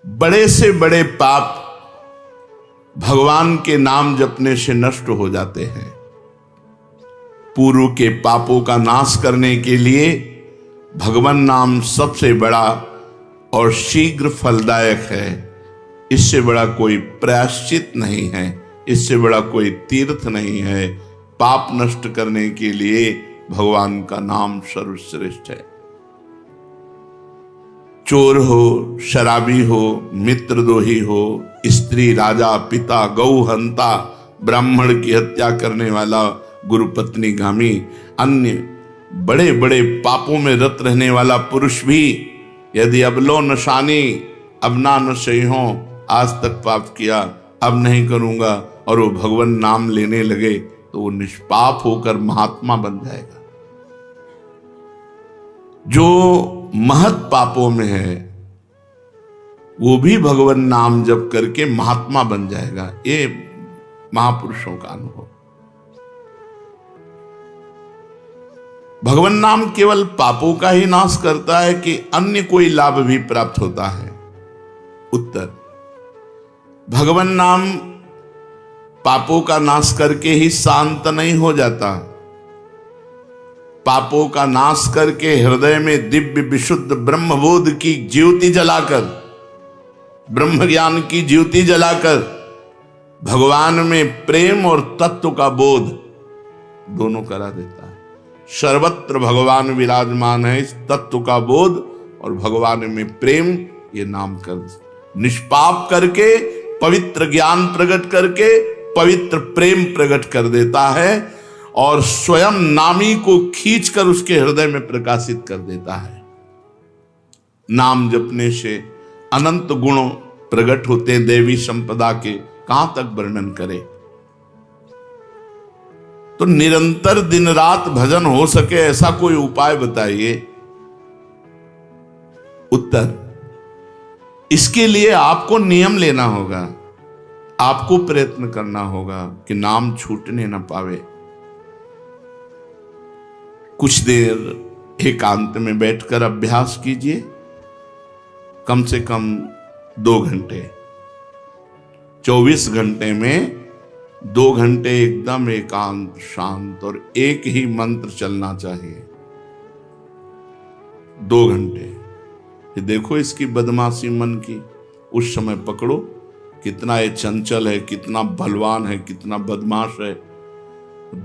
बड़े से बड़े पाप भगवान के नाम जपने से नष्ट हो जाते हैं। पूर्व के पापों का नाश करने के लिए भगवान नाम सबसे बड़ा और शीघ्र फलदायक है। इससे बड़ा कोई प्रायश्चित नहीं है, इससे बड़ा कोई तीर्थ नहीं है। पाप नष्ट करने के लिए भगवान का नाम सर्वश्रेष्ठ है। चोर हो, शराबी हो, मित्रद्रोही हो, स्त्री, राजा, पिता, गौ हंता, ब्राह्मण की हत्या करने वाला, गुरुपत्नी गामी, अन्य बड़े बड़े पापों में रत रहने वाला पुरुष भी यदि अब लो नशानी, अब ना नशे हो, आज तक पाप किया, अब नहीं करूंगा, और वो भगवान नाम लेने लगे तो वो निष्पाप होकर महात्मा बन जाएगा। जो महत पापों में है वो भी भगवान नाम जप करके महात्मा बन जाएगा। ये महापुरुषों का अनुभव। भगवान नाम केवल पापों का ही नाश करता है कि अन्य कोई लाभ भी प्राप्त होता है? उत्तर, भगवान नाम पापों का नाश करके ही शांत नहीं हो जाता। पापों का नाश करके हृदय में दिव्य विशुद्ध ब्रह्मबोध की ज्योति जलाकर, ब्रह्म ज्ञान की ज्योति जलाकर भगवान में प्रेम और तत्व का बोध दोनों करा देता है। सर्वत्र भगवान विराजमान है। इस तत्व का बोध और भगवान में प्रेम, ये नाम कर निष्पाप करके पवित्र ज्ञान प्रकट करके पवित्र प्रेम प्रकट कर देता है और स्वयं नामी को खींचकर उसके हृदय में प्रकाशित कर देता है। नाम जपने से अनंत गुण प्रकट होते हैं देवी संपदा के, कहां तक वर्णन करें। तो निरंतर दिन रात भजन हो सके ऐसा कोई उपाय बताइए। उत्तर, इसके लिए आपको नियम लेना होगा, आपको प्रयत्न करना होगा कि नाम छूटने न पावे। कुछ देर एकांत में बैठकर अभ्यास कीजिए, कम से कम 2 घंटे। 24 घंटे में 2 घंटे एकदम एकांत शांत और एक ही मंत्र चलना चाहिए। 2 घंटे। ये देखो इसकी बदमाशी मन की, उस समय पकड़ो कितना ये चंचल है, कितना बलवान है, कितना बदमाश है।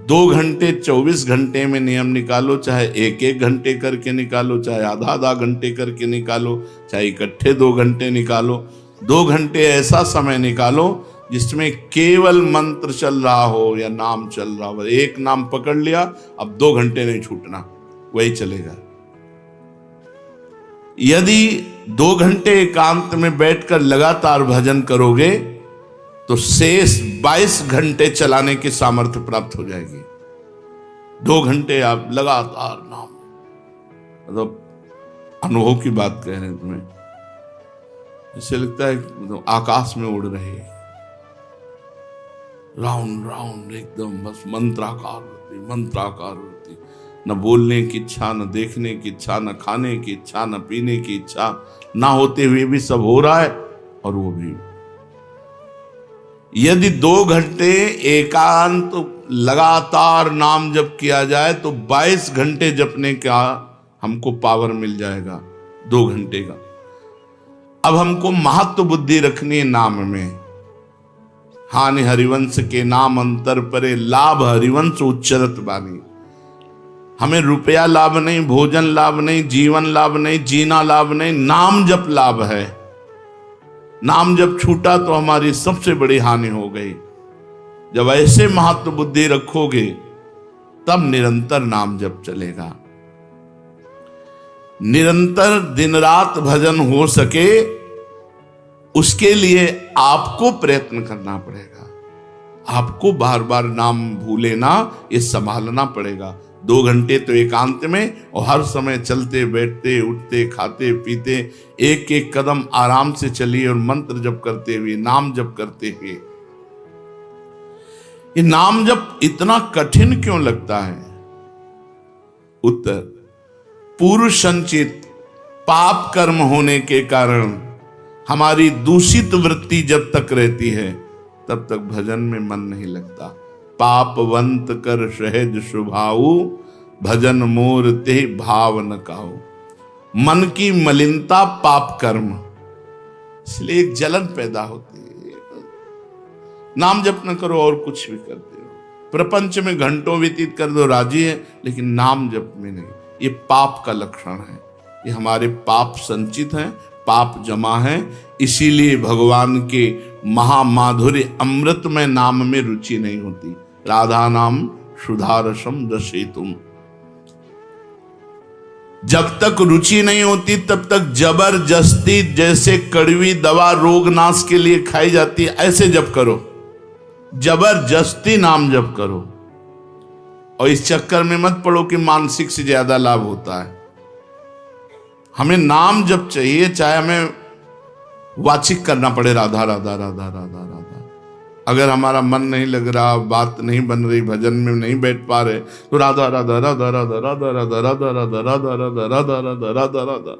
2 घंटे 24 घंटे में नियम निकालो, चाहे 1-1 घंटे करके निकालो, चाहे आधा घंटे करके निकालो, चाहे इकट्ठे 2 घंटे निकालो। 2 घंटे ऐसा समय निकालो जिसमें केवल मंत्र चल रहा हो या नाम चल रहा हो। एक नाम पकड़ लिया, अब 2 घंटे नहीं छूटना, वही चलेगा। यदि 2 घंटे एकांत में बैठकर लगातार भजन करोगे तो शेष 22 घंटे चलाने की सामर्थ्य प्राप्त हो जाएगी। 2 घंटे आप लगातार नाम, मतलब अनुभव की बात कह रहे हैं तुम्हें, इससे लगता है मतलब आकाश में उड़ रहे हैं, राउंड राउंड एकदम, बस मंत्राकार होती, न बोलने की इच्छा, न देखने की इच्छा, न खाने की इच्छा, न पीने की इच्छा, ना होते हुए भी सब हो रहा है। और वो भी यदि 2 घंटे एकांत लगातार नाम जप किया जाए तो 22 घंटे जपने का हमको पावर मिल जाएगा 2 घंटे का। अब हमको महत्व बुद्धि रखनी है नाम में। हानि हरिवंश के नाम अंतर परे, लाभ हरिवंश उच्चरत बानी। हमें रुपया लाभ नहीं, भोजन लाभ नहीं, जीवन लाभ नहीं, जीना लाभ नहीं, नाम जप लाभ है। नाम जब छूटा तो हमारी सबसे बड़ी हानि हो गई। जब ऐसे महत्व बुद्धि रखोगे तब निरंतर नाम जप चलेगा। निरंतर दिन रात भजन हो सके उसके लिए आपको प्रयत्न करना पड़ेगा। आपको बार बार नाम भूले ना, ये संभालना पड़ेगा। 2 घंटे तो एकांत में, और हर समय चलते बैठते उठते खाते पीते एक एक कदम आराम से चलिए और मंत्र जप करते हुए, नाम जप करते हुए। ये नाम जप इतना कठिन क्यों लगता है? उत्तर, पूर्व संचित पाप कर्म होने के कारण हमारी दूषित वृत्ति जब तक रहती है तब तक भजन में मन नहीं लगता। पापवंत कर सहज स्वभाऊ, भजन मोर ते भाव न काऊ। मन की मलिनता पाप कर्म, इसलिए एक जलन पैदा होती है। नाम जप न करो और कुछ भी करते हो, प्रपंच में घंटों व्यतीत कर दो, राजी है, लेकिन नाम जप में नहीं। ये पाप का लक्षण है। ये हमारे पाप संचित हैं, पाप जमा है। इसीलिए भगवान के महामाधुर्य अमृतमय नाम में रुचि नहीं होती। राधा नाम सुधारसम रसेतुम। जब तक रुचि नहीं होती तब तक जबरदस्ती, जैसे कड़वी दवा रोग नाश के लिए खाई जाती है, ऐसे जप करो, जबरदस्ती नाम जप करो। और इस चक्कर में मत पड़ो कि मानसिक से ज्यादा लाभ होता है। हमें नाम जप चाहिए, चाहे हमें वाचिक करना पड़े राधा राधा राधा राधा राधा। अगर हमारा मन नहीं लग रहा, बात नहीं बन रही, भजन में नहीं बैठ पा रहे, तो राधा राधा राधा राधा राधा राधा राधा राधा राधा राधा राधा राधा राधा राधा।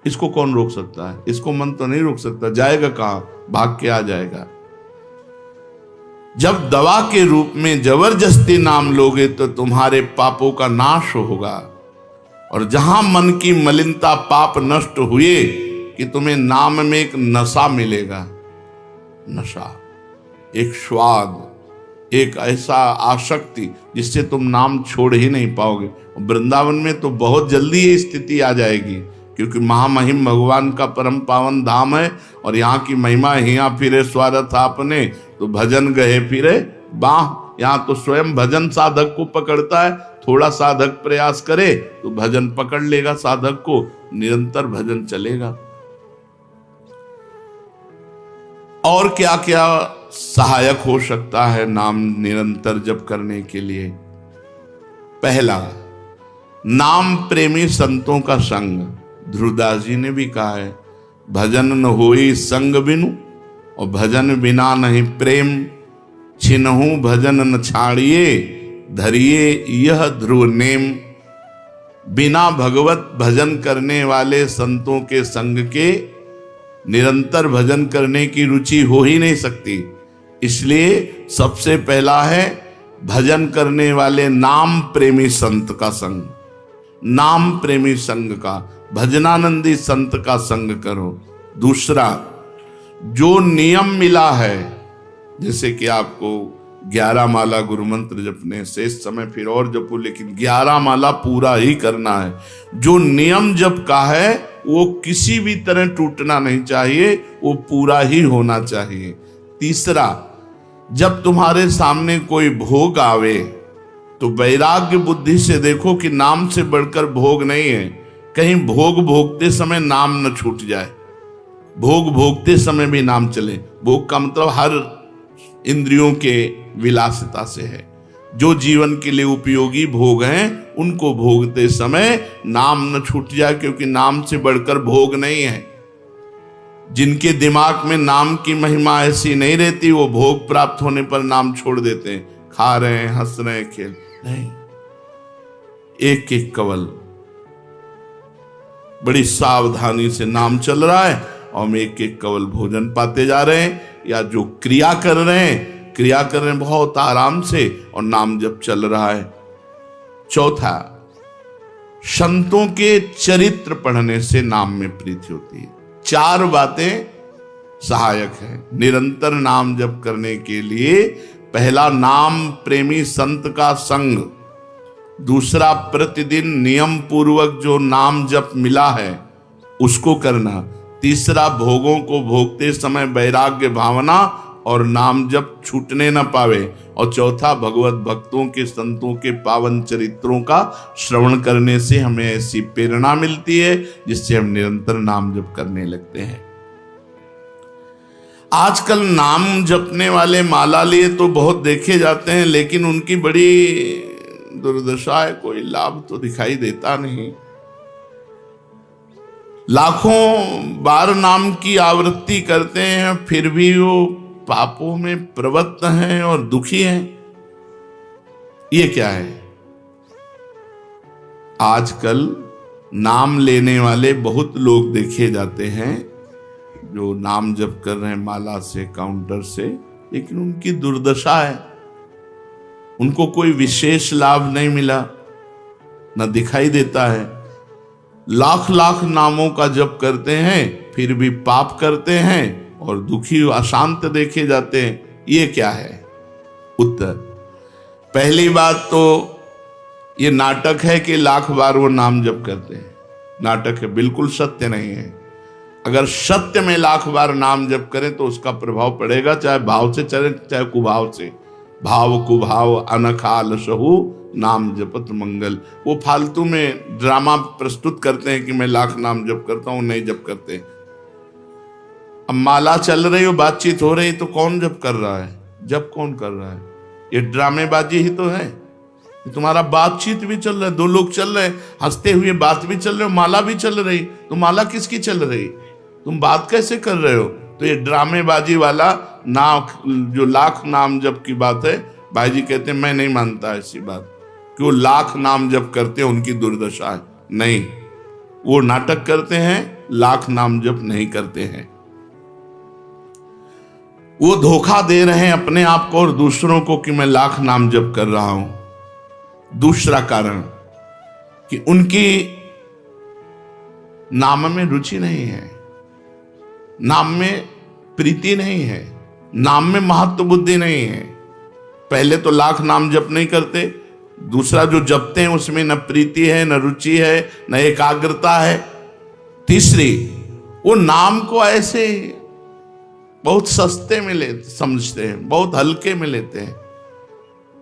इसको कौन रोक सकता है? इसको मन तो नहीं रोक सकता। जाएगा कहां? भाग के आ जाएगा। जब दवा के रूप में जबरदस्ती नाम लोगे तो तुम्हारे पापों का नाश होगा। और जहां मन की मलिनता, पाप नष्ट हुए कि तुम्हें नाम में एक नशा मिलेगा। नशा, एक स्वाद, एक ऐसा आसक्ति जिससे तुम नाम छोड़ ही नहीं पाओगे। वृंदावन में तो बहुत जल्दी ये स्थिति आ जाएगी, क्योंकि महामहिम भगवान का परम पावन धाम है। और यहाँ की महिमा, हिया फिरे स्वार्थ आपने, तो भजन गए फिरे बाह। यहाँ तो स्वयं भजन साधक को पकड़ता है। थोड़ा साधक प्रयास करे तो भजन पकड़ लेगा साधक को, निरंतर भजन चलेगा। और क्या क्या सहायक हो सकता है नाम निरंतर जप करने के लिए? पहला, नाम प्रेमी संतों का संग। ध्रुवदास जी ने भी कहा है, भजन न होई संग बिनु, और भजन बिना नहीं प्रेम। छिनहु भजन न छाड़िए, धरिए यह ध्रुव नेम। बिना भगवत भजन करने वाले संतों के संग के निरंतर भजन करने की रुचि हो ही नहीं सकती। इसलिए सबसे पहला है भजन करने वाले नाम प्रेमी संत का संग। नाम प्रेमी संग का, भजनानंदी संत का संग करो। दूसरा, जो नियम मिला है, जैसे कि आपको 11 माला गुरु मंत्र जपने से इस समय फिर और जपो, लेकिन 11 माला पूरा ही करना है। जो नियम जप का है वो किसी भी तरह टूटना नहीं चाहिए, वो पूरा ही होना चाहिए। तीसरा, जब तुम्हारे सामने कोई भोग आवे तो वैराग्य बुद्धि से देखो कि नाम से बढ़कर भोग नहीं है। कहीं भोग भोगते समय नाम न छूट जाए। भोग भोगते समय भी नाम चले। भोग का मतलब हर इंद्रियों के विलासिता से है। जो जीवन के लिए उपयोगी भोग हैं उनको भोगते समय नाम न छूट जाए, क्योंकि नाम से बढ़कर भोग नहीं है। जिनके दिमाग में नाम की महिमा ऐसी नहीं रहती, वो भोग प्राप्त होने पर नाम छोड़ देते हैं। खा रहे हैं, हंस रहे हैं, खेल नहीं। एक एक कवल बड़ी सावधानी से नाम चल रहा है और हम एक एक कवल भोजन पाते जा रहे हैं, या जो क्रिया कर रहे हैं बहुत आराम से और नाम जब चल रहा है। चौथा, संतों के चरित्र पढ़ने से नाम में प्रीति होती है। 4 बातें सहायक हैं निरंतर नाम जप करने के लिए। पहला, नाम प्रेमी संत का संग। दूसरा, प्रतिदिन नियम पूर्वक जो नाम जप मिला है उसको करना। तीसरा, भोगों को भोगते समय वैराग्य भावना और नाम जप छूटने न पावे। और चौथा, भगवत भक्तों के संतों के पावन चरित्रों का श्रवण करने से हमें ऐसी प्रेरणा मिलती है जिससे हम निरंतर नाम जप करने लगते हैं। आजकल नाम जपने वाले माला लिए तो बहुत देखे जाते हैं, लेकिन उनकी बड़ी दुर्दशा है, कोई लाभ तो दिखाई देता नहीं। लाखों बार नाम की आवृत्ति करते हैं, फिर भी वो पापों में प्रवृत्त हैं और दुखी हैं। ये क्या है? आजकल नाम लेने वाले बहुत लोग देखे जाते हैं जो नाम जप कर रहे हैं माला से, काउंटर से, लेकिन उनकी दुर्दशा है। उनको कोई विशेष लाभ नहीं मिला, न दिखाई देता है। लाख लाख नामों का जप करते हैं, फिर भी पाप करते हैं और दुखी अशांत देखे जाते हैं। ये क्या है? उत्तर, पहली बात तो ये नाटक है कि लाख बार वो नाम जप करते हैं। नाटक है, बिल्कुल सत्य नहीं है। अगर सत्य में लाख बार नाम जप करें तो उसका प्रभाव पड़ेगा, चाहे भाव से चले चाहे कुभाव से। भाव कुभाव अनखाल सहु नाम जपत मंगल। वो फालतू में ड्रामा प्रस्तुत करते हैं कि मैं लाख नाम जप करता हूं, नहीं जप करते। अब माला चल रही हो, बातचीत हो रही, तो कौन जप कर रहा है? जप कौन कर रहा है? ये ड्रामेबाजी ही तो है। तुम्हारा बातचीत भी चल रहा है, दो लोग चल रहे हैं, हंसते हुए बात भी चल रहे हो, माला भी चल रही। तो माला किसकी चल रही? तुम बात कैसे कर रहे हो? तो ये ड्रामेबाजी वाला जो लाख नाम जप की बात है, भाई जी कहते हैं मैं नहीं मानता ऐसी बात कि वो लाख नाम जप करते हैं उनकी दुर्दशा है। नहीं, वो नाटक करते हैं, लाख नाम जप नहीं करते हैं। वो धोखा दे रहे हैं अपने आप को और दूसरों को कि मैं लाख नाम जप कर रहा हूं। दूसरा कारण कि उनकी नाम में रुचि नहीं है, नाम में प्रीति नहीं है, नाम में महत्व बुद्धि नहीं है। पहले तो लाख नाम जप नहीं करते, दूसरा जो जपते हैं उसमें न प्रीति है, न रुचि है, न एकाग्रता है। तीसरी, वो नाम को ऐसे बहुत सस्ते में समझते हैं, बहुत हल्के में लेते हैं,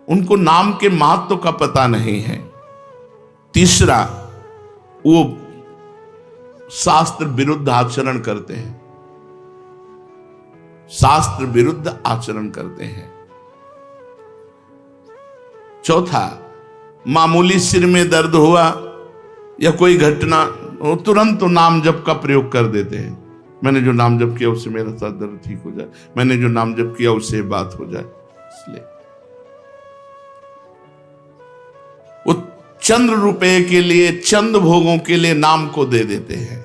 उनको नाम के महत्व का पता नहीं है। तीसरा, वो शास्त्र विरुद्ध आचरण करते हैं, शास्त्र विरुद्ध आचरण करते हैं। चौथा, मामूली सिर में दर्द हुआ या कोई घटना, वो तुरंत तो नाम जप का प्रयोग कर देते हैं। मैंने जो नाम जप किया उससे मेरा सर दर्द ठीक हो जाए, मैंने जो नाम जप किया उससे बात हो जाए। इसलिए वो चंद रुपए के लिए, चंद भोगों के लिए नाम को दे देते हैं।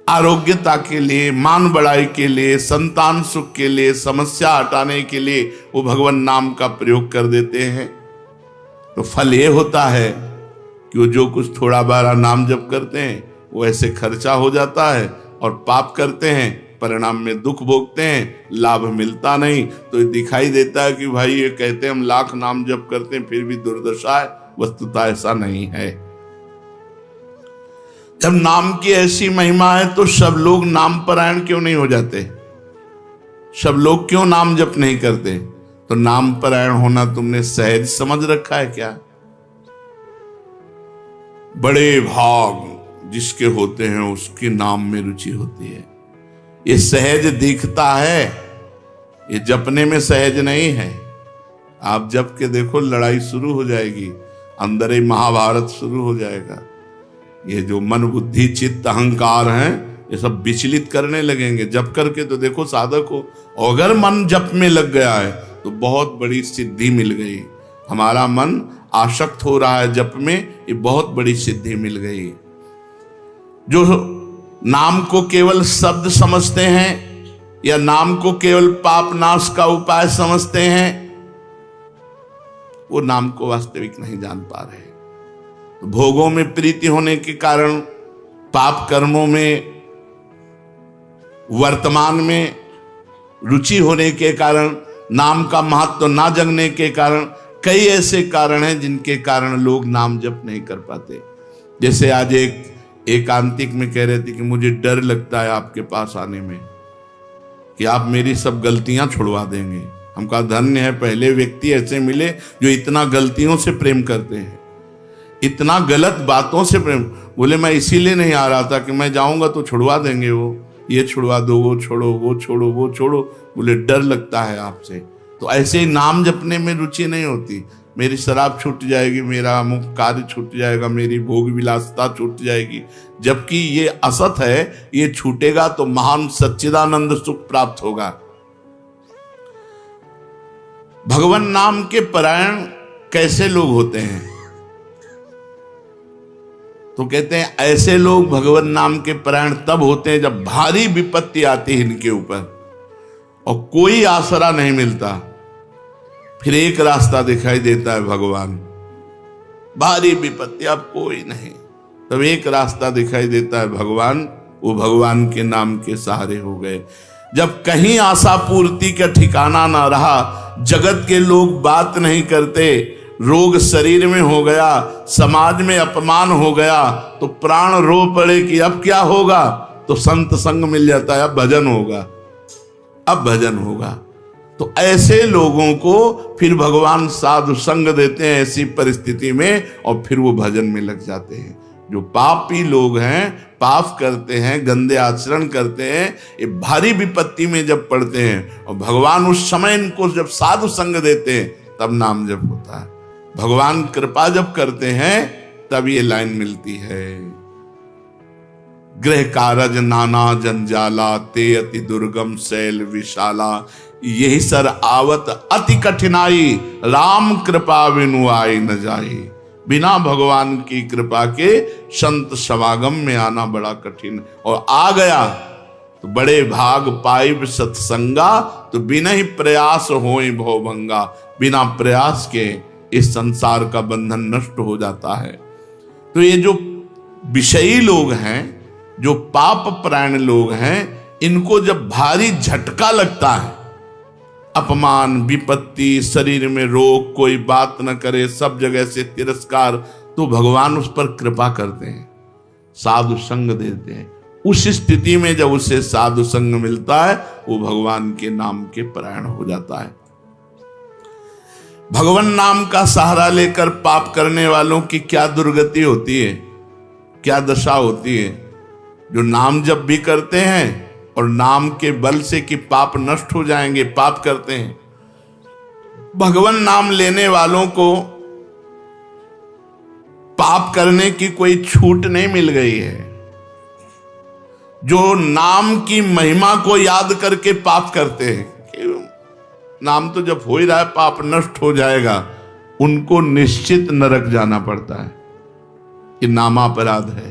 आरोग्यता के लिए, मान बढ़ाई के लिए, संतान सुख के लिए, समस्या हटाने के लिए वो भगवान नाम का प्रयोग कर देते हैं। तो फल ये होता है कि वो जो कुछ थोड़ा बारा नाम जप करते हैं वो ऐसे खर्चा हो जाता है, और पाप करते हैं, परिणाम में दुख भोगते हैं, लाभ मिलता नहीं। तो ये दिखाई देता है कि भाई ये कहते हैं हम लाख नाम जप करते हैं फिर भी दुर्दशा है। वस्तुतः ऐसा नहीं है। जब नाम की ऐसी महिमा है तो सब लोग नाम परायण क्यों नहीं हो जाते? सब लोग क्यों नाम जप नहीं करते? तो नाम परायण होना तुमने सहज समझ रखा है क्या? बड़े भाग जिसके होते हैं उसके नाम में रुचि होती है। ये सहज दिखता है, ये जपने में सहज नहीं है। आप जप के देखो, लड़ाई शुरू हो जाएगी, अंदर ही महाभारत शुरू हो जाएगा। ये जो मन बुद्धि चित्त अहंकार हैं, ये सब विचलित करने लगेंगे। जप करके तो देखो साधक हो, अगर मन जप में लग गया है तो बहुत बड़ी सिद्धि मिल गई। हमारा मन आसक्त हो रहा है जप में, ये बहुत बड़ी सिद्धि मिल गई। जो नाम को केवल शब्द समझते हैं या नाम को केवल पाप नाश का उपाय समझते हैं, वो नाम को वास्तविक नहीं जान पा रहे। तो भोगों में प्रीति होने के कारण, पाप कर्मों में, वर्तमान में रुचि होने के कारण, नाम का महत्व ना जगने के कारण, कई ऐसे कारण हैं जिनके कारण लोग नाम जप नहीं कर पाते। जैसे आज एक एकांतिक में कह रहे थे कि मुझे डर लगता है आपके पास आने में कि आप मेरी सब गलतियां छुड़वा देंगे। हम कहा धन्य है, पहले व्यक्ति ऐसे मिले जो इतना गलतियों से प्रेम करते हैं, इतना गलत बातों से प्रेम। बोले मैं इसीलिए नहीं आ रहा था कि मैं जाऊंगा तो छुड़वा देंगे, वो ये छुड़वा दो, वो छोड़ो, वो छोड़ो, वो छोड़ो। बोले डर लगता है आपसे। तो ऐसे ही नाम जपने में रुचि नहीं होती। मेरी शराब छूट जाएगी, मेरा अमुक कार्य छूट जाएगा, मेरी भोग विलासता छूट जाएगी। जबकि ये असत है, ये छूटेगा तो महान सच्चिदानंद सुख प्राप्त होगा। भगवान नाम के परायण कैसे लोग होते हैं? तो कहते हैं ऐसे लोग भगवान नाम के परायण तब होते हैं जब भारी विपत्ति आती है इनके ऊपर और कोई आसरा नहीं मिलता। फिर एक रास्ता दिखाई देता है भगवान, भारी विपत्ति अब कोई नहीं, तब एक रास्ता दिखाई देता है भगवान, वो भगवान के नाम के सहारे हो गए। जब कहीं आशा पूर्ति का ठिकाना ना रहा, जगत के लोग बात नहीं करते, रोग शरीर में हो गया, समाज में अपमान हो गया, तो प्राण रो पड़े कि अब क्या होगा, तो संत संग मिल जाता है, अब भजन होगा, अब भजन होगा। तो ऐसे लोगों को फिर भगवान साधु संग देते हैं ऐसी परिस्थिति में, और फिर वो भजन में लग जाते हैं। जो पापी लोग हैं, पाप करते हैं, गंदे आचरण करते हैं, ये भारी विपत्ति में जब पड़ते हैं और भगवान उस समय इनको जब साधु संग देते हैं तब नाम जप होता है। भगवान कृपा जब करते हैं तब ये लाइन मिलती है, गृह कारज नाना जंजाला, ते अति दुर्गम शैल विशाला, यही सर आवत अति कठिनाई, राम कृपा बिनु आई न जाई। बिना भगवान की कृपा के संत समागम में आना बड़ा कठिन, और आ गया तो बड़े भाग पाइब सत्संगा, तो बिना ही प्रयास होई भवभंगा। बिना प्रयास के इस संसार का बंधन नष्ट हो जाता है। तो ये जो विषयी लोग हैं, जो पाप परायण लोग हैं, इनको जब भारी झटका लगता है, अपमान, विपत्ति, शरीर में रोग, कोई बात न करे, सब जगह से तिरस्कार, तो भगवान उस पर कृपा करते हैं, साधु संग देते हैं। उस स्थिति में जब उसे साधु संग मिलता है, वो भगवान के नाम के परायण हो जाता है। भगवान नाम का सहारा लेकर पाप करने वालों की क्या दुर्गति होती है, क्या दशा होती है। जो नाम जब भी करते हैं और नाम के बल से कि पाप नष्ट हो जाएंगे, पाप करते हैं। भगवान नाम लेने वालों को पाप करने की कोई छूट नहीं मिल गई है। जो नाम की महिमा को याद करके पाप करते हैं कि नाम तो जब हो ही रहा है, पाप नष्ट हो जाएगा, उनको निश्चित नरक जाना पड़ता है। ये नामापराध है।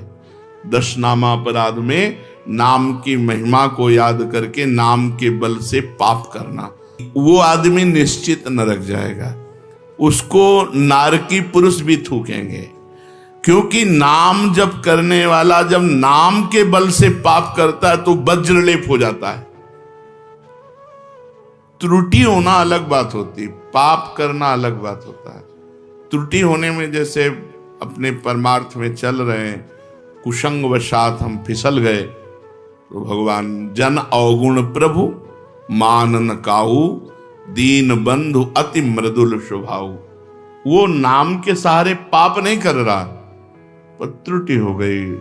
10 नामापराध में नाम की महिमा को याद करके नाम के बल से पाप करना, वो आदमी निश्चित नरक जाएगा। उसको नारकी पुरुष भी थूकेंगे, क्योंकि नाम जप करने वाला जब नाम के बल से पाप करता है तो वज्रलेप हो जाता है। त्रुटि होना अलग बात होती, पाप करना अलग बात होता है। त्रुटि होने में जैसे अपने परमार्थ में चल रहे हैं, कुसंग वशात हम फिसल गए, तो भगवान जन अवगुण प्रभु मान न काहू, दीन बंधु अति मृदुल स्वभाव। वो नाम के सहारे पाप नहीं कर रहा, पर त्रुटि हो गई,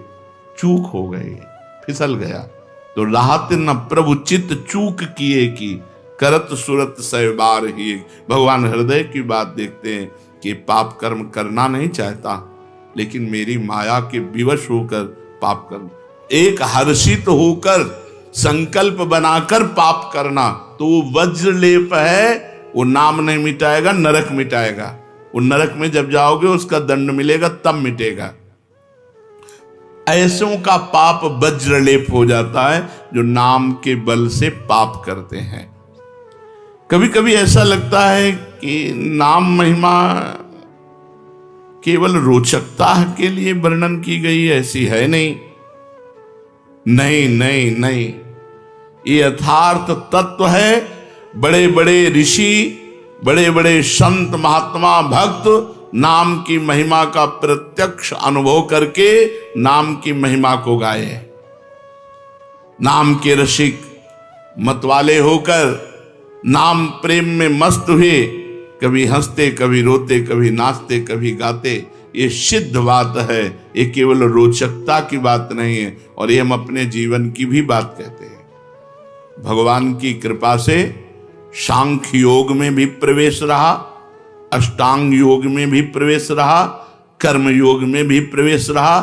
चूक हो गई, फिसल गया। तो राहत न प्रभु चित्त चूक किए की, करत सुरत सहबार ही। भगवान हृदय की बात देखते हैं कि पाप कर्म करना नहीं चाहता, लेकिन मेरी माया के विवश होकर पाप करना, एक हर्षित होकर संकल्प बनाकर पाप करना, तो वो वज्रलेप है। वो नाम नहीं मिटाएगा, नरक मिटाएगा। वो नरक में जब जाओगे उसका दंड मिलेगा, तब मिटेगा। ऐसों का पाप वज्रलेप हो जाता है जो नाम के बल से पाप करते हैं। कभी कभी ऐसा लगता है कि नाम महिमा केवल रोचकता के लिए वर्णन की गई है, ऐसी है नहीं। नहीं नहीं नहीं, ये यथार्थ तत्व है। बड़े बड़े ऋषि, बड़े बड़े संत, महात्मा, भक्त नाम की महिमा का प्रत्यक्ष अनुभव करके नाम की महिमा को गाए। नाम के रसिक मतवाले होकर नाम प्रेम में मस्त हुए, कभी हंसते, कभी रोते, कभी नाचते, कभी गाते। ये सिद्ध बात है, ये केवल रोचकता की बात नहीं है, और ये हम अपने जीवन की भी बात कहते हैं। भगवान की कृपा से सांख्य योग में भी प्रवेश रहा, अष्टांग योग में भी प्रवेश रहा, कर्म योग में भी प्रवेश रहा,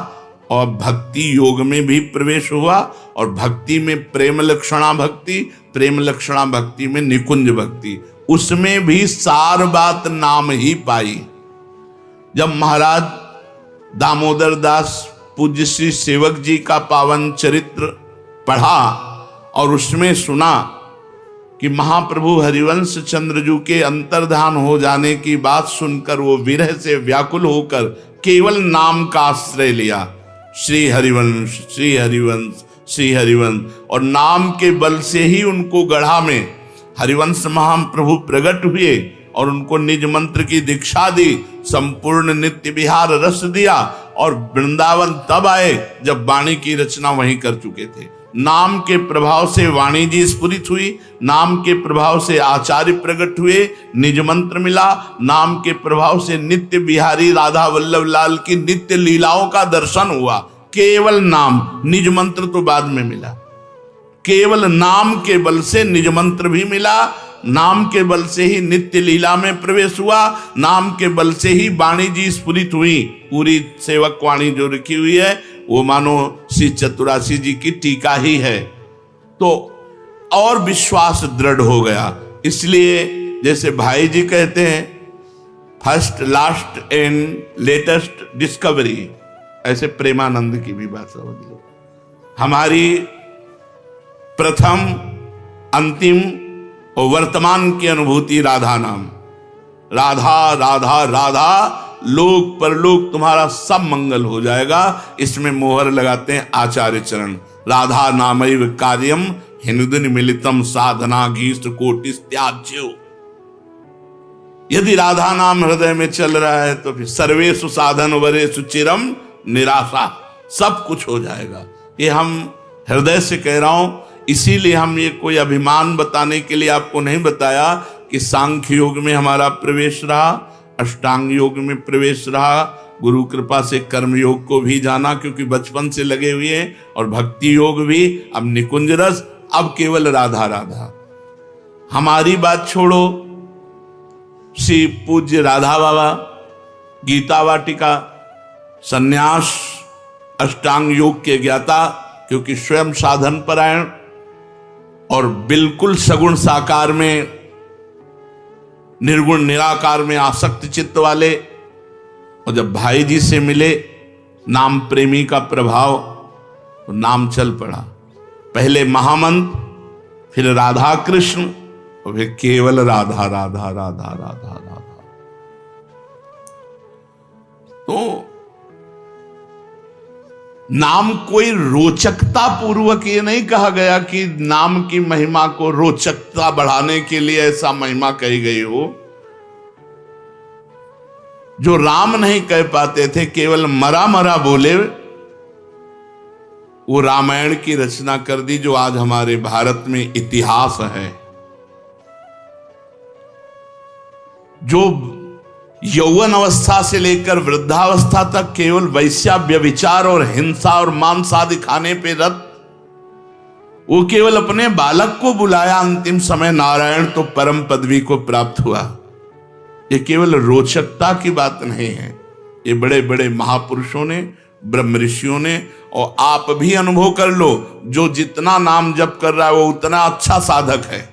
और भक्ति योग में भी प्रवेश हुआ। और भक्ति में प्रेम लक्षणा भक्ति, प्रेम लक्षणा भक्ति में निकुंज भक्ति, उसमें भी सार बात नाम ही पाई। जब महाराज दामोदर दास पूज्य श्री सेवक जी का पावन चरित्र पढ़ा और उसमें सुना कि महाप्रभु हरिवंश चंद्रजू के अंतर्धान हो जाने की बात सुनकर वो विरह से व्याकुल होकर केवल नाम का आश्रय लिया, श्री हरिवंश श्री हरिवंश श्री हरिवंश, और नाम के बल से ही उनको गढ़ा में हरिवंश महाप्रभु प्रकट हुए और उनको निज मंत्र की दीक्षा दी, संपूर्ण नित्य विहार रस दिया और वृंदावन तब आए जब वाणी की रचना वहीं कर चुके थे। नाम के प्रभाव से वाणी जी स्फुरित हुई, नाम के प्रभाव से आचार्य प्रकट हुए, निज मंत्र मिला, नाम के प्रभाव से नित्य बिहारी राधा वल्लभ लाल की नित्य लीलाओं का दर्शन हुआ। केवल नाम, निज मंत्र तो बाद में मिला, केवल नाम के बल से निज मंत्र भी मिला, नाम के बल से ही नित्य लीला में प्रवेश हुआ, नाम के बल से ही वाणी जी स्फुरित हुई। पूरी सेवक वाणी जो लिखी हुई है वो मानो श्री चतुरासी जी की टीका ही है, तो और विश्वास दृढ़ हो गया। इसलिए जैसे भाई जी कहते हैं first last and latest discovery, ऐसे प्रेमानंद की भी बात समझ लो। हमारी प्रथम अंतिम और वर्तमान की अनुभूति राधा नाम, राधा राधा राधा, लोक परलोक तुम्हारा सब मंगल हो जाएगा। इसमें मोहर लगाते हैं आचार्य चरण, राधा नामैव कार्यम हिंदुन मिलितम साधना घीष्ट कोटिस त्याज्यो। यदि राधा नाम हृदय में चल रहा है तो फिर सर्वेषु साधन वरेषु चिरम निराशा, सब कुछ हो जाएगा। ये हम हृदय से कह रहा हूं, इसीलिए हम ये कोई अभिमान बताने के लिए आपको नहीं बताया कि सांख्य योग में हमारा प्रवेश रहा, अष्टांग योग में प्रवेश रहा, गुरु कृपा से कर्म योग को भी जाना क्योंकि बचपन से लगे हुए हैं, और भक्ति योग भी, अब निकुंज रस, अब केवल राधा राधा। हमारी बात छोड़ो, श्री पूज्य राधा बाबा गीता वाटिका सन्यास अष्टांग योग के ज्ञाता, क्योंकि स्वयं साधन परायण और बिल्कुल सगुण साकार में निर्गुण निराकार में आसक्त चित्त वाले, और जब भाई जी से मिले नाम प्रेमी का प्रभाव, तो नाम चल पड़ा। पहले महामंत्र, फिर राधा कृष्ण, और फिर केवल राधा राधा राधा राधा राधा। तो नाम कोई रोचकता पूर्वक ये नहीं कहा गया कि नाम की महिमा को रोचकता बढ़ाने के लिए ऐसा महिमा कही गई हो। जो राम नहीं कह पाते थे, केवल मरा मरा बोले, वो रामायण की रचना कर दी, जो आज हमारे भारत में इतिहास है। जो यौवन अवस्था से लेकर वृद्धावस्था तक केवल वैश्या व्यभिचार और हिंसा और मांस आदि खाने पे रत, वो केवल अपने बालक को बुलाया अंतिम समय, नारायण तो परम पदवी को प्राप्त हुआ। ये केवल रोचकता की बात नहीं है, ये बड़े बड़े महापुरुषों ने, ब्रह्म ऋषियों ने, और आप भी अनुभव कर लो, जो जितना नाम जप कर रहा है वो उतना अच्छा साधक है,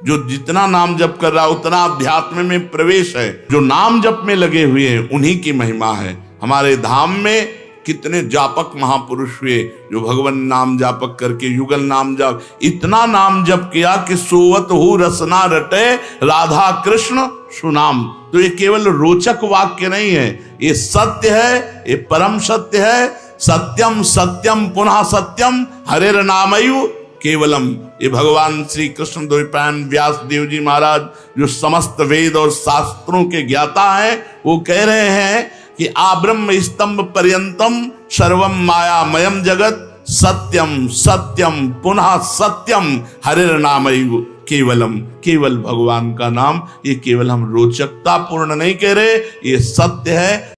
जो जितना नाम जप कर रहा है उतना अध्यात्म में प्रवेश है। जो नाम जप में लगे हुए हैं उन्हीं की महिमा है। हमारे धाम में कितने जापक महापुरुष हुए जो भगवान नाम जापक करके युगल नाम जाप, इतना नाम जप किया कि सोवत हु रसना रटे राधा कृष्ण सुनाम। तो ये केवल रोचक वाक्य नहीं है, ये सत्य है, ये परम सत्य है। सत्यम सत्यम पुनः सत्यम हरेर नामयु केवलम। ये भगवान श्री कृष्ण द्वैपायन व्यास देव जी महाराज, जो समस्त वेद और शास्त्रों के ज्ञाता हैं, वो कह रहे हैं कि आब्रह्म स्तंभ पर्यंतम सर्वम मायामयम जगत सत्यम सत्यम पुनः सत्यम हरेर नामयु केवलम। केवल भगवान का नाम, ये केवल हम रोचकता पूर्ण नहीं कह रहे, ये सत्य है।